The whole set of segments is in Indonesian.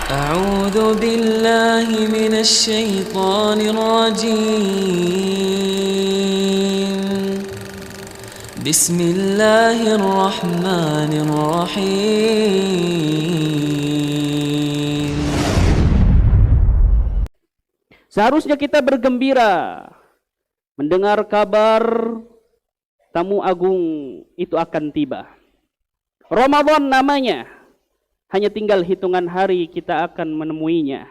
أعوذ بالله من الشيطان الرجيم بسم الله الرحمن الرحيم. Seharusnya kita bergembira mendengar kabar tamu agung itu akan tiba. Ramadan namanya, hanya tinggal hitungan hari kita akan menemuinya.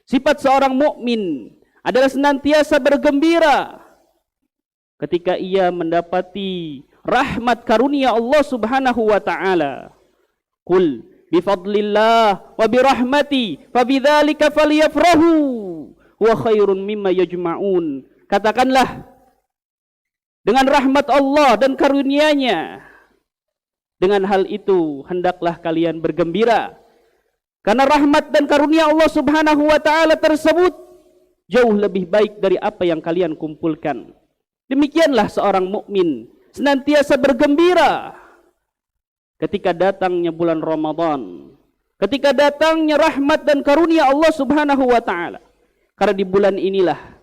Sifat seorang mukmin adalah senantiasa bergembira ketika ia mendapati rahmat karunia Allah Subhanahu wa taala. Qul bifadlillah wa birahmati fabidzalika falyafrahu huwa khairun mimma yajma'un. Katakanlah, dengan rahmat Allah dan karunia-Nya, dengan hal itu hendaklah kalian bergembira, karena rahmat dan karunia Allah Subhanahu wa taala tersebut jauh lebih baik dari apa yang kalian kumpulkan. Demikianlah seorang mukmin senantiasa bergembira ketika datangnya bulan Ramadan, ketika datangnya rahmat dan karunia Allah Subhanahu wa taala. Karena di bulan inilah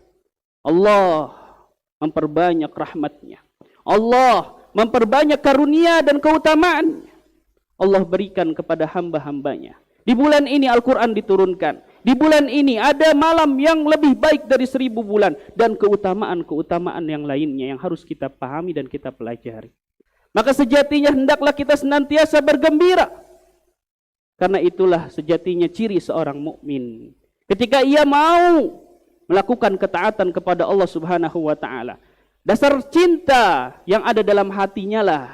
Allah memperbanyak rahmatnya, Allah memperbanyak karunia dan keutamaan Allah berikan kepada hamba-hambanya. Di bulan ini Al-Quran diturunkan. Di bulan ini ada malam yang lebih baik dari 1000 bulan. Dan keutamaan-keutamaan yang lainnya yang harus kita pahami dan kita pelajari. Maka sejatinya hendaklah kita senantiasa bergembira. Karena itulah sejatinya ciri seorang mukmin. Ketika ia mau melakukan ketaatan kepada Allah Subhanahu wa taala, dasar cinta yang ada dalam hatinya lah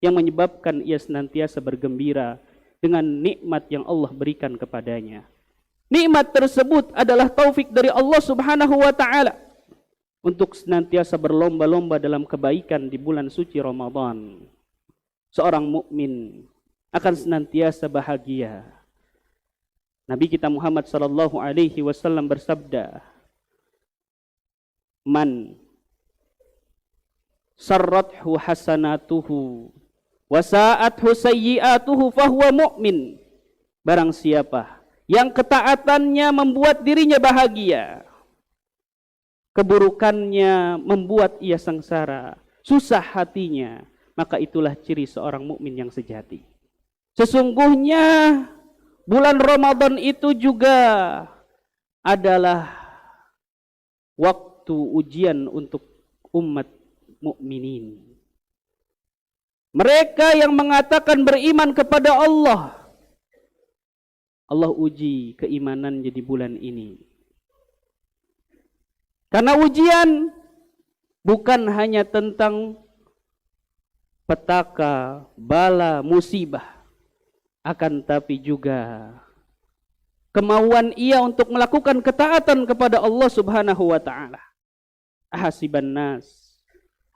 yang menyebabkan ia senantiasa bergembira dengan nikmat yang Allah berikan kepadanya. Nikmat tersebut adalah taufik dari Allah Subhanahu wa taala untuk senantiasa berlomba-lomba dalam kebaikan di bulan suci Ramadan. Seorang mukmin akan senantiasa bahagia. Nabi kita Muhammad sallallahu alaihi wasallam bersabda, "Man sarrathu hasanatuhu wa sa'athu sayyi'atuhu fahuwa mu'min." Barang siapa yang ketaatannya membuat dirinya bahagia, keburukannya membuat ia sengsara, susah hatinya, maka itulah ciri seorang mukmin yang sejati. Sesungguhnya bulan Ramadan itu juga adalah waktu ujian untuk umat mukminin. Mereka yang mengatakan beriman kepada Allah, Allah uji keimanannya di bulan ini. Karena ujian bukan hanya tentang petaka, bala, musibah, akan tapi juga kemauan ia untuk melakukan ketaatan kepada Allah Subhanahu wa taala. Ahasiban nas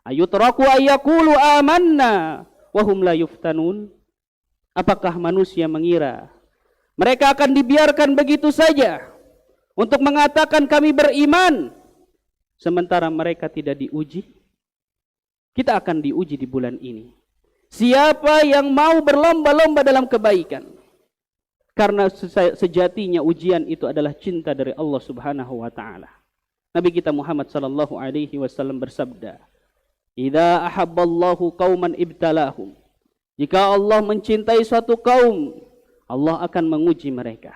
ayutraku ayyaqulu amanna wa hum la yuftanun. Apakah manusia mengira mereka akan dibiarkan begitu saja untuk mengatakan kami beriman sementara mereka tidak diuji? Kita akan diuji di bulan ini. Siapa yang mau berlomba-lomba dalam kebaikan, karena sejatinya ujian itu adalah cinta dari Allah Subhanahu wa taala. Nabi kita Muhammad sallallahu alaihi wasallam bersabda, "Idza ahabballahu qauman ibtalahum." Jika Allah mencintai suatu kaum, Allah akan menguji mereka.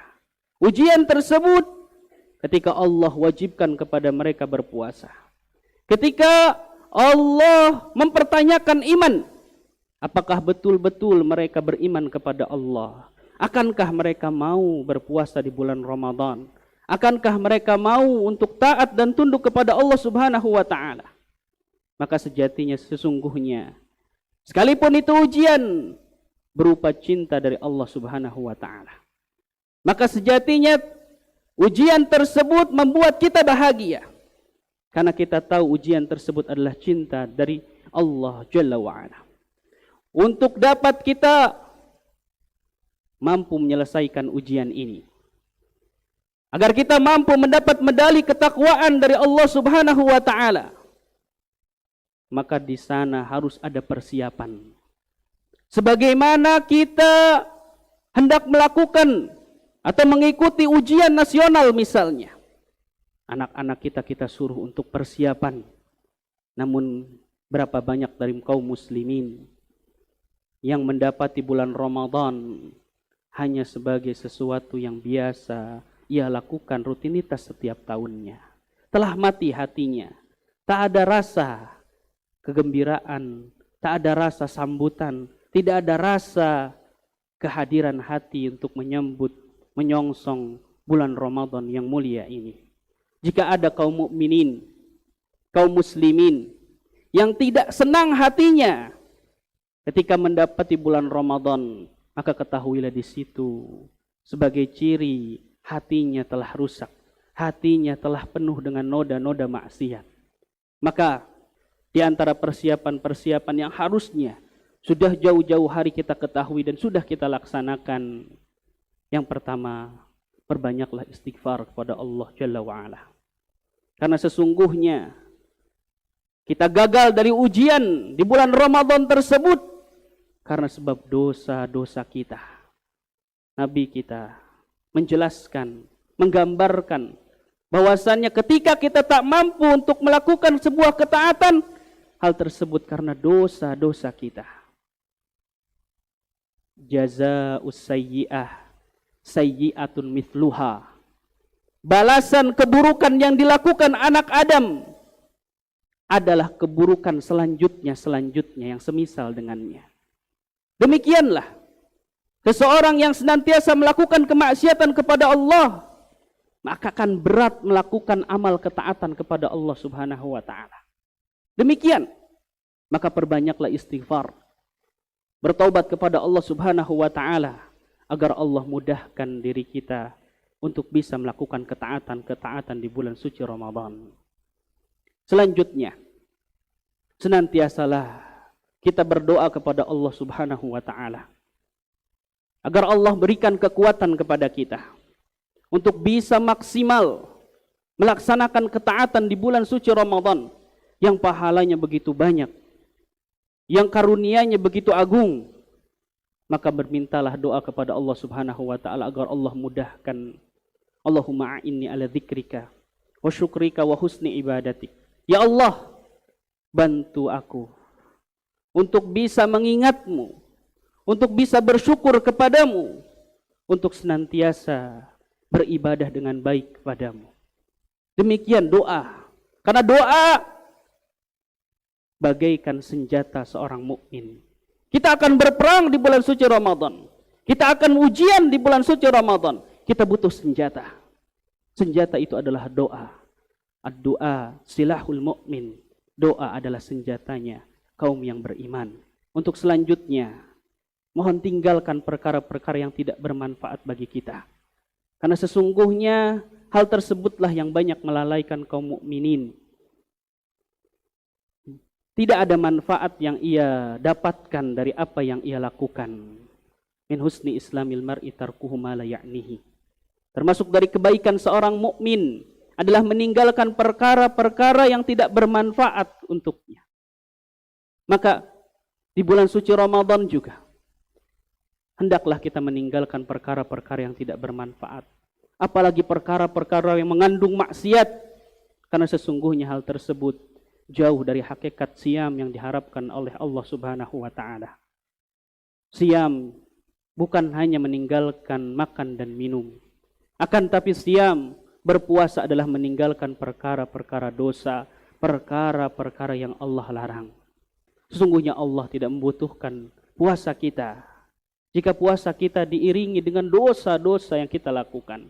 Ujian tersebut ketika Allah wajibkan kepada mereka berpuasa. Ketika Allah mempertanyakan iman, apakah betul-betul mereka beriman kepada Allah? Akankah mereka mau berpuasa di bulan Ramadan? Akankah mereka mau untuk taat dan tunduk kepada Allah Subhanahu wa taala? Maka sejatinya sesungguhnya, sekalipun itu ujian berupa cinta dari Allah Subhanahu wa taala, maka sejatinya ujian tersebut membuat kita bahagia. Karena kita tahu ujian tersebut adalah cinta dari Allah Jalla wa'ala. Untuk dapat kita mampu menyelesaikan ujian ini, agar kita mampu mendapat medali ketakwaan dari Allah Subhanahu wa taala, maka di sana harus ada persiapan. Sebagaimana kita hendak melakukan Atau mengikuti ujian nasional misalnya. Anak-anak kita suruh untuk persiapan. Namun berapa banyak dari kaum muslimin yang mendapati bulan Ramadan hanya sebagai sesuatu yang biasa ia lakukan rutinitas setiap tahunnya. Telah mati hatinya. Tak ada rasa kegembiraan, tak ada rasa sambutan, tidak ada rasa kehadiran hati untuk menyambut, menyongsong bulan Ramadan yang mulia ini. Jika ada kaum mukminin, kaum muslimin yang tidak senang hatinya ketika mendapati bulan Ramadan, maka ketahuilah di situ sebagai ciri hatinya telah rusak, hatinya telah penuh dengan noda-noda maksiat. Maka di antara persiapan-persiapan yang harusnya sudah jauh-jauh hari kita ketahui dan sudah kita laksanakan, yang pertama, perbanyaklah istighfar kepada Allah Jalla wa'ala. Karena sesungguhnya kita gagal dari ujian di bulan Ramadan tersebut karena sebab dosa-dosa kita. Nabi kita menjelaskan, menggambarkan bahwasannya ketika kita tak mampu untuk melakukan sebuah ketaatan, hal tersebut karena dosa-dosa kita. Jazaa'us sayyi'ah sayyi'atun mithluha. Balasan keburukan yang dilakukan anak Adam adalah keburukan selanjutnya yang semisal dengannya. Demikianlah seseorang yang senantiasa melakukan kemaksiatan kepada Allah, maka akan berat melakukan amal ketaatan kepada Allah Subhanahu wa taala. Demikian, maka perbanyaklah istighfar, bertaubat kepada Allah Subhanahu wa taala agar Allah mudahkan diri kita untuk bisa melakukan ketaatan-ketaatan di bulan suci Ramadan. Selanjutnya, senantiasalah kita berdoa kepada Allah Subhanahu wa taala agar Allah berikan kekuatan kepada kita untuk bisa maksimal melaksanakan ketaatan di bulan suci Ramadan yang pahalanya begitu banyak, yang karunianya begitu agung. Maka bermintalah doa kepada Allah Subhanahu wa taala agar Allah mudahkan. Allahumma a'inni ala dzikrika wa syukrika wa husni ibadatik. Ya Allah, bantu aku untuk bisa mengingatmu, untuk bisa bersyukur kepadamu, untuk senantiasa beribadah dengan baik kepadamu. Demikian doa. Karena doa bagaikan senjata seorang mukmin. Kita akan berperang di bulan suci Ramadan. Kita akan ujian di bulan suci Ramadan. Kita butuh senjata. Senjata itu adalah doa. Ad-doa silahul mu'min. Doa adalah senjatanya kaum yang beriman. Untuk selanjutnya, mohon tinggalkan perkara-perkara yang tidak bermanfaat bagi kita. Karena sesungguhnya hal tersebutlah yang banyak melalaikan kaum mukminin. Tidak ada manfaat yang ia dapatkan dari apa yang ia lakukan. Min husni islamil mar'i tarkuhu ma la ya'nihi. Termasuk dari kebaikan seorang mukmin adalah meninggalkan perkara-perkara yang tidak bermanfaat untuknya. Maka di bulan suci Ramadan juga hendaklah kita meninggalkan perkara-perkara yang tidak bermanfaat. Apalagi perkara-perkara yang mengandung maksiat. Karena sesungguhnya hal tersebut jauh dari hakikat siam yang diharapkan oleh Allah Subhanahu wa taala. Siam bukan hanya meninggalkan makan dan minum. Akan tapi siam, berpuasa adalah meninggalkan perkara-perkara dosa, perkara-perkara yang Allah larang. Sesungguhnya Allah tidak membutuhkan puasa kita jika puasa kita diiringi dengan dosa-dosa yang kita lakukan.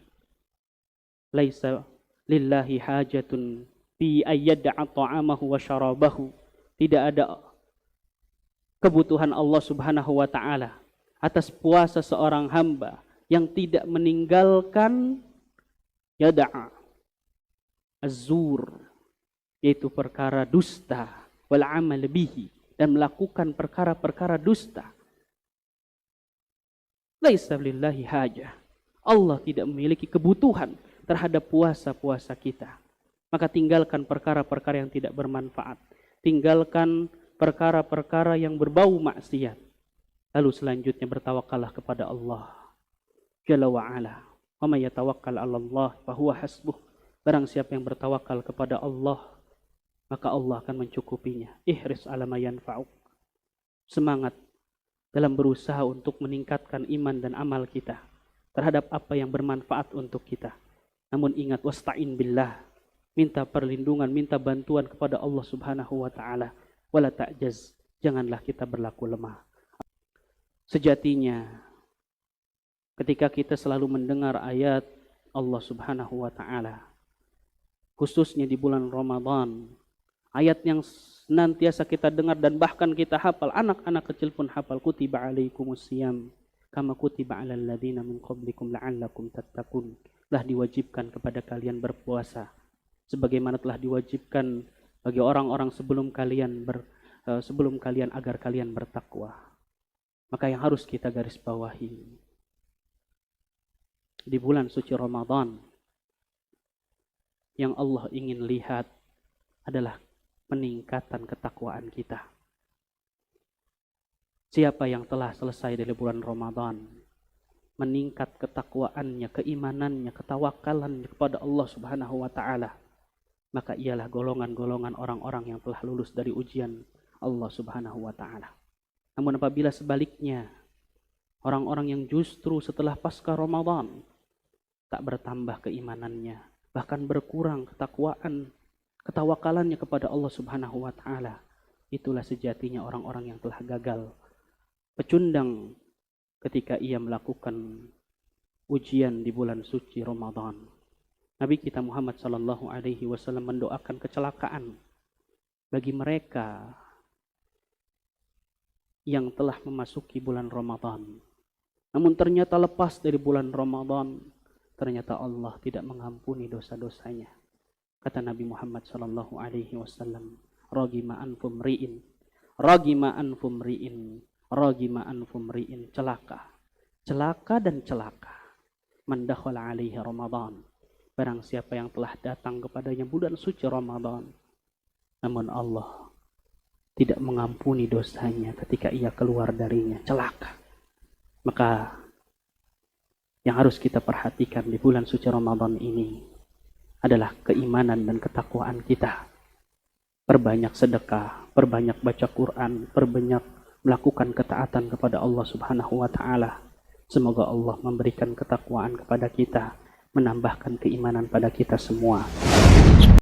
Laisa lillahi hajatun fi ayyada'a ta'amahu wa syarabahu. Tidak ada kebutuhan Allah Subhanahu wa taala atas puasa seorang hamba yang tidak meninggalkan yada'a az-zur, yaitu perkara dusta, wal amal bihi, dan melakukan perkara-perkara dusta. Laisa lillahi hajah. Allah tidak memiliki kebutuhan terhadap puasa-puasa kita. Maka tinggalkan perkara-perkara yang tidak bermanfaat. Tinggalkan perkara-perkara yang berbau maksiat. Lalu selanjutnya bertawakallah kepada Allah Jalla wa'ala. Wa may yatawakkal 'alallah fahuwa hasbuh. Barang siapa yang bertawakal kepada Allah, maka Allah akan mencukupinya. Ihris 'ala ma yanfa'uk. Semangat dalam berusaha untuk meningkatkan iman dan amal kita terhadap apa yang bermanfaat untuk kita. Namun ingat, wasta'in billah. Minta perlindungan, minta bantuan kepada Allah Subhanahu wa taala. Wala ta'jaz. Janganlah kita berlaku lemah. Sejatinya ketika kita selalu mendengar ayat Allah Subhanahu wa taala, khususnya di bulan Ramadan, ayat yang senantiasa kita dengar dan bahkan kita hafal, anak-anak kecil pun hafal, kutiba alaikumusiyam kama kutiba alal ladzina min qablikum la'allakum tattaqun. Telah diwajibkan kepada kalian berpuasa sebagaimana telah diwajibkan bagi orang-orang sebelum kalian agar kalian bertakwa. Maka yang harus kita garis bawahi di bulan suci Ramadan, yang Allah ingin lihat adalah peningkatan ketakwaan kita. Siapa yang telah selesai dari bulan Ramadan, meningkat ketakwaannya, keimanannya, ketawakalannya kepada Allah Subhanahu wa taala, maka ialah golongan-golongan orang-orang yang telah lulus dari ujian Allah Subhanahu wa taala. Namun apabila sebaliknya, orang-orang yang justru setelah pasca Ramadan tak bertambah keimanannya, bahkan berkurang ketakwaan, ketawakalannya kepada Allah Subhanahu wa taala, itulah sejatinya orang-orang yang telah gagal, pecundang ketika ia melakukan ujian di bulan suci Ramadan. Nabi kita Muhammad sallallahu alaihi wasallam mendoakan kecelakaan bagi mereka yang telah memasuki bulan Ramadan. Namun ternyata lepas dari bulan Ramadan, ternyata Allah tidak mengampuni dosa-dosanya. Kata Nabi Muhammad sallallahu alaihi wasallam, ragima anfum ri'in, ragima anfum ri'in, ragima anfum ri'in, celaka. Celaka dan celaka. Man dakhala alaihi Ramadan. Barang siapa yang telah datang kepadanya bulan suci Ramadan, namun Allah tidak mengampuni dosanya ketika ia keluar darinya, celaka. Maka yang harus kita perhatikan di bulan suci Ramadan ini adalah keimanan dan ketakwaan kita. Perbanyak sedekah, perbanyak baca Quran, perbanyak melakukan ketaatan kepada Allah Subhanahu wa taala. Semoga Allah memberikan ketakwaan kepada kita, menambahkan keimanan pada kita semua.